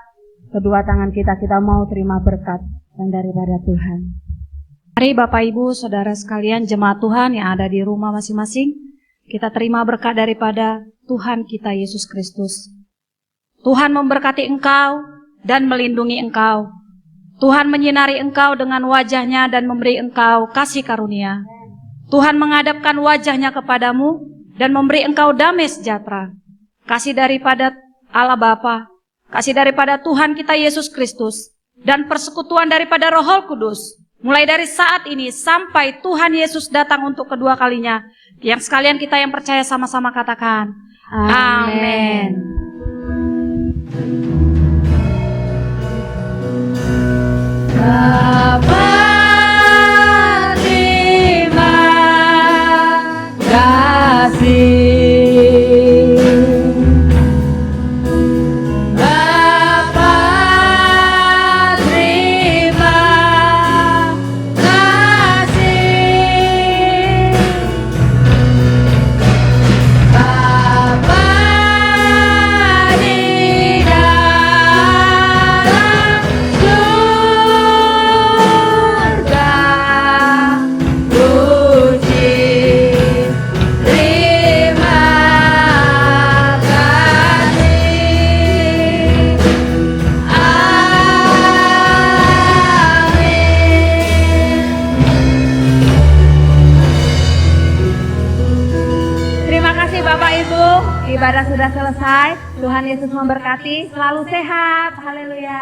kedua tangan kita mau terima berkat yang daripada Tuhan. Mari Bapak Ibu, Saudara sekalian, jemaat Tuhan yang ada di rumah masing-masing, kita terima berkat daripada Tuhan kita Yesus Kristus. Tuhan memberkati engkau dan melindungi engkau. Tuhan menyinari engkau dengan wajah-Nya dan memberi engkau kasih karunia. Tuhan menghadapkan wajah-Nya kepadamu dan memberi engkau damai sejahtera. Kasih daripada Allah Bapa, kasih daripada Tuhan kita Yesus Kristus, dan persekutuan daripada Roh Kudus, mulai dari saat ini sampai Tuhan Yesus datang untuk kedua kalinya. Yang sekalian kita yang percaya sama-sama katakan, amin. Bapa, terima kasih. Ibadah sudah selesai. Tuhan Yesus memberkati. Selalu sehat. Haleluya.